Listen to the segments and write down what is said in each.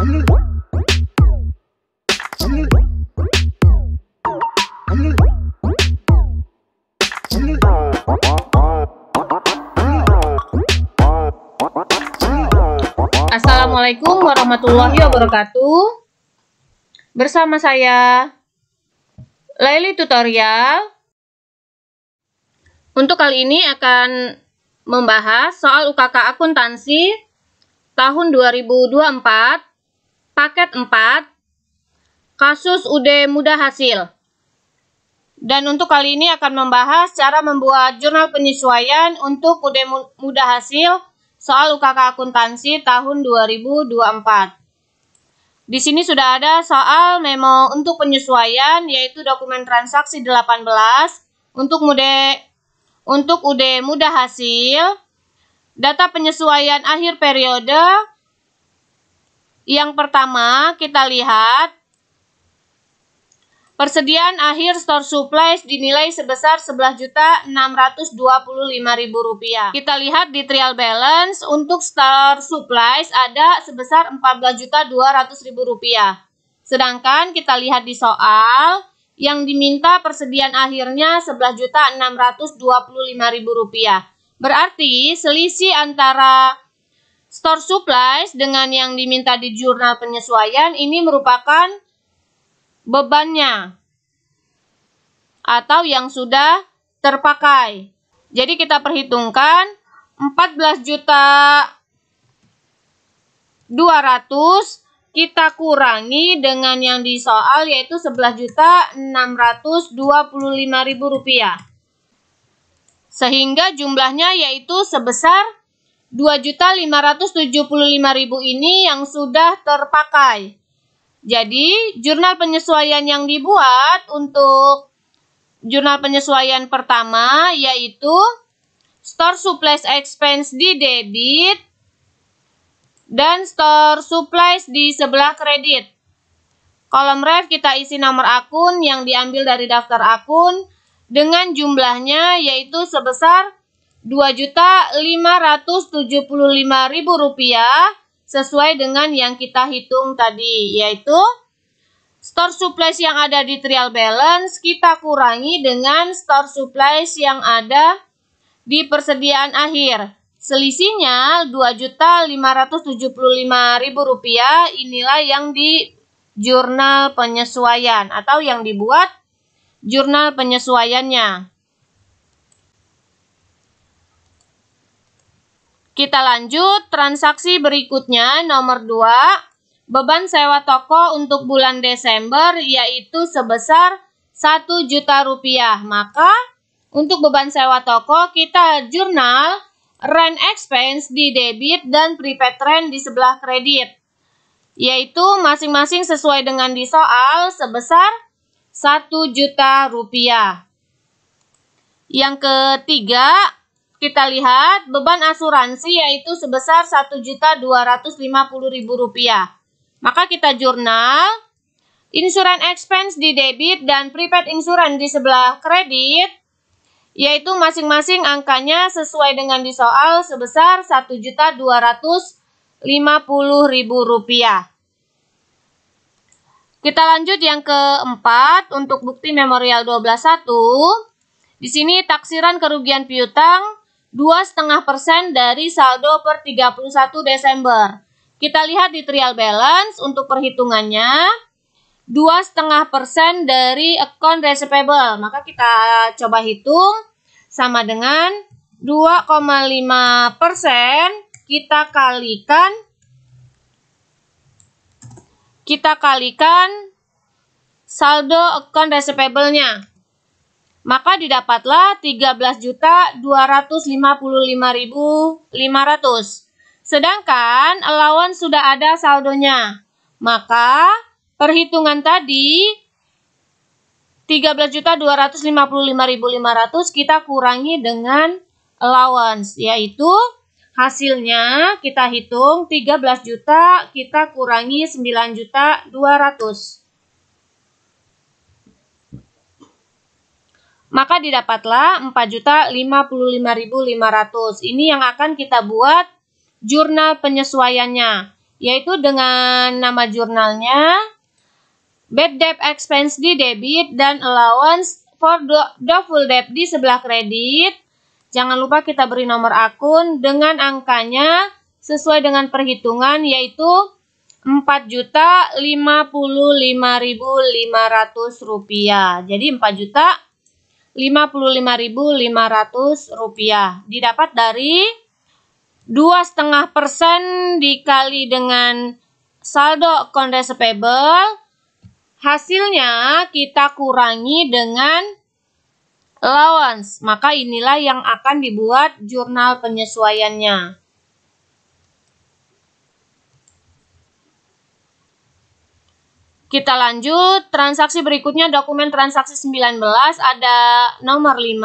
Assalamualaikum warahmatullahi wabarakatuh. Bersama saya Laili Tutorial. Untuk kali ini akan membahas soal UKK akuntansi tahun 2024 paket 4 kasus UD mudah hasil. Dan untuk kali ini akan membahas cara membuat jurnal penyesuaian untuk UD mudah hasil soal UKK akuntansi tahun 2024. Di sini sudah ada soal memo untuk penyesuaian, yaitu dokumen transaksi 18 untuk UD mudah hasil, data penyesuaian akhir periode. Yang pertama kita lihat persediaan akhir store supplies dinilai sebesar Rp11.625.000. Kita lihat di trial balance untuk store supplies ada sebesar Rp14.200.000. Sedangkan kita lihat di soal yang diminta persediaan akhirnya Rp11.625.000. Berarti selisih antara store supplies dengan yang diminta di jurnal penyesuaian ini merupakan bebannya atau yang sudah terpakai. Jadi kita perhitungkan 14.200.000 kita kurangi dengan yang di soal yaitu Rp11.625.000. Sehingga jumlahnya yaitu sebesar Rp2.575.000 ini yang sudah terpakai. Jadi, jurnal penyesuaian yang dibuat untuk jurnal penyesuaian pertama yaitu store supplies expense di debit dan store supplies di sebelah kredit. Kolom ref kita isi nomor akun yang diambil dari daftar akun dengan jumlahnya yaitu sebesar Rp2.575.000 sesuai dengan yang kita hitung tadi, yaitu store supplies yang ada di trial balance kita kurangi dengan store supplies yang ada di persediaan akhir. Selisihnya Rp2.575.000, inilah yang di jurnal penyesuaian atau yang dibuat jurnal penyesuaiannya. Kita lanjut, transaksi berikutnya nomor 2, beban sewa toko untuk bulan Desember yaitu sebesar Rp1 juta. Maka untuk beban sewa toko kita jurnal rent expense di debit dan prepaid rent di sebelah kredit. Yaitu masing-masing sesuai dengan di soal sebesar Rp1 juta. Yang ketiga, kita lihat beban asuransi yaitu sebesar Rp1.250.000. Maka kita jurnal insurance expense di debit dan prepaid insurance di sebelah kredit, yaitu masing-masing angkanya sesuai dengan di soal sebesar Rp1.250.000. Kita lanjut yang keempat untuk bukti memorial 12.1. Di sini taksiran kerugian piutang 2,5% dari saldo per 31 Desember. Kita lihat di trial balance untuk perhitungannya 2,5% dari account receivable. Maka kita coba hitung sama dengan 2,5% kita kalikan saldo account receivable-nya. Maka didapatlah Rp13.255.500. Sedangkan allowance sudah ada saldonya. Maka perhitungan tadi Rp13.255.500 kita kurangi dengan allowance, yaitu hasilnya kita hitung 13 juta kita kurangi 9.200.000. Maka didapatlah Rp4.055.500. Ini yang akan kita buat jurnal penyesuaiannya, yaitu dengan nama jurnalnya bad debt expense di debit dan allowance for doubtful debt di sebelah kredit. Jangan lupa kita beri nomor akun dengan angkanya sesuai dengan perhitungan, yaitu Rp4.055.500. Jadi Rp4.055.500 didapat dari 2,5% dikali dengan saldo account receivable. Hasilnya kita kurangi dengan allowance. Maka inilah yang akan dibuat jurnal penyesuaiannya. Kita lanjut, transaksi berikutnya dokumen transaksi 19, ada nomor 5,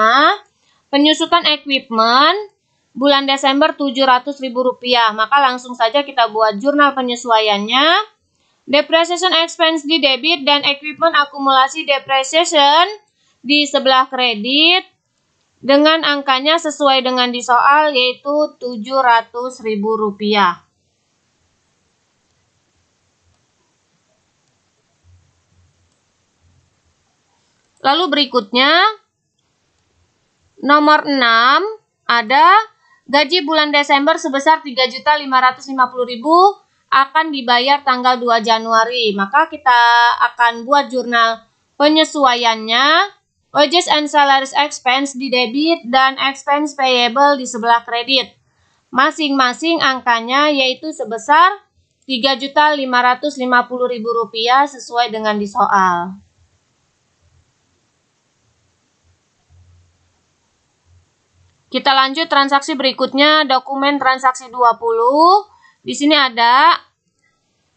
penyusutan equipment, bulan Desember Rp700.000. Maka langsung saja kita buat jurnal penyesuaiannya. Depreciation expense di debit dan equipment akumulasi depreciation di sebelah kredit dengan angkanya sesuai dengan di soal, yaitu Rp700.000. Lalu berikutnya, nomor 6, ada gaji bulan Desember sebesar Rp3.550.000 akan dibayar tanggal 2 Januari. Maka kita akan buat jurnal penyesuaiannya, wages and salaries expense di debit dan expense payable di sebelah kredit. Masing-masing angkanya yaitu sebesar Rp3.550.000 sesuai dengan di soal. Kita lanjut transaksi berikutnya, dokumen transaksi 20. Di sini ada,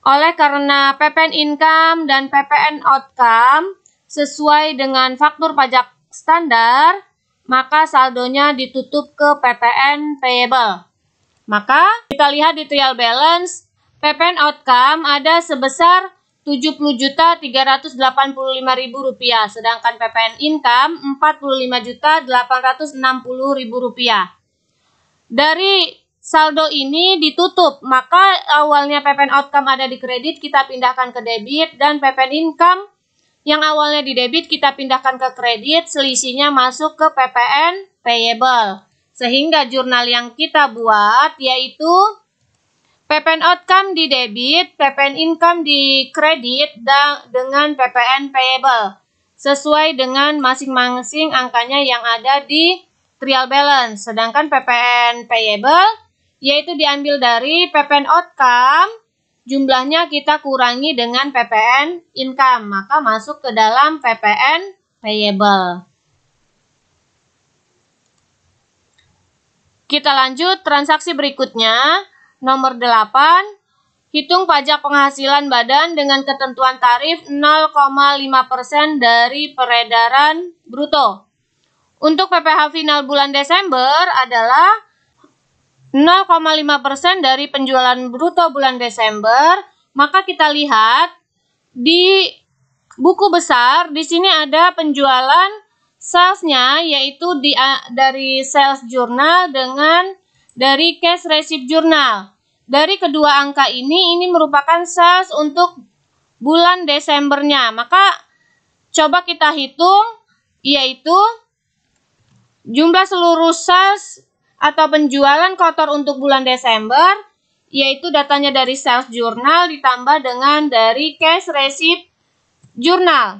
oleh karena PPN income dan PPN outcome sesuai dengan faktur pajak standar, maka saldonya ditutup ke PPN payable. Maka kita lihat di trial balance, PPN outcome ada sebesar Rp70.385.000, sedangkan PPN income Rp45.860.000. Dari saldo ini ditutup, maka awalnya PPN outcome ada di kredit, kita pindahkan ke debit, dan PPN income yang awalnya di debit kita pindahkan ke kredit, selisihnya masuk ke PPN payable. Sehingga jurnal yang kita buat yaitu PPN outcome di debit, PPN income di kredit dengan PPN payable. Sesuai dengan masing-masing angkanya yang ada di trial balance. Sedangkan PPN payable yaitu diambil dari PPN outcome, jumlahnya kita kurangi dengan PPN income. Maka masuk ke dalam PPN payable. Kita lanjut transaksi berikutnya. Nomor 8, hitung pajak penghasilan badan dengan ketentuan tarif 0,5% dari peredaran bruto. Untuk PPh final bulan Desember adalah 0,5% dari penjualan bruto bulan Desember. Maka kita lihat di buku besar, di sini ada penjualan salesnya, yaitu dari sales journal dengan dari cash receipt journal. Dari kedua angka ini merupakan sales untuk bulan Desembernya. Maka coba kita hitung, yaitu jumlah seluruh sales atau penjualan kotor untuk bulan Desember, yaitu datanya dari sales journal ditambah dengan dari cash receipt journal.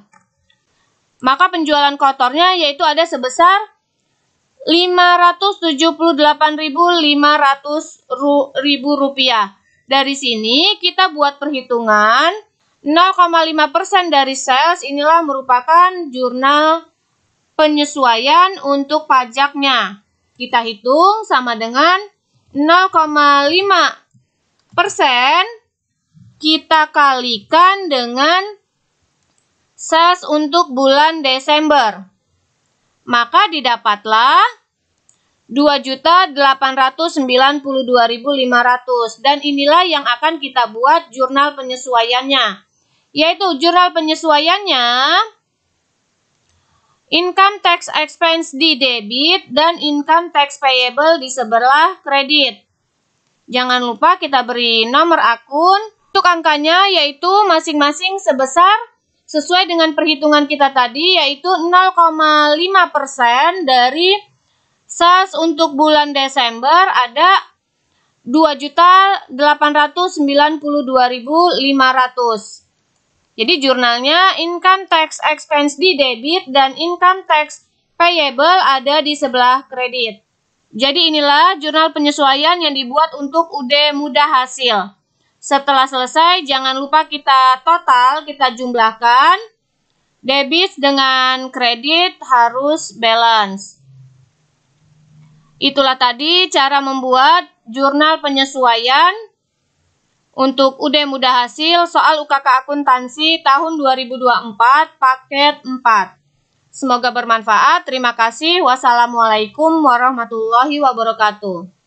Maka penjualan kotornya yaitu ada sebesar Rp578.500. Dari sini kita buat perhitungan 0,5% dari sales inilah merupakan jurnal penyesuaian untuk pajaknya. Kita hitung sama dengan 0,5% kita kalikan dengan sales untuk bulan Desember. Maka didapatlah Rp2.892.500, dan inilah yang akan kita buat jurnal penyesuaiannya. Yaitu jurnal penyesuaiannya income tax expense di debit dan income tax payable di sebelah kredit. Jangan lupa kita beri nomor akun. Untuk angkanya yaitu masing-masing sebesar sesuai dengan perhitungan kita tadi, yaitu 0,5% dari SAS untuk bulan Desember ada 2.892.500. Jadi jurnalnya income tax expense di debit dan income tax payable ada di sebelah kredit. Jadi inilah jurnal penyesuaian yang dibuat untuk UD Mudah Hasil. Setelah selesai, jangan lupa kita total, kita jumlahkan. Debit dengan kredit harus balance. Itulah tadi cara membuat jurnal penyesuaian untuk UD Mudah Hasil soal UKK Akuntansi tahun 2024 paket 4. Semoga bermanfaat. Terima kasih. Wassalamualaikum warahmatullahi wabarakatuh.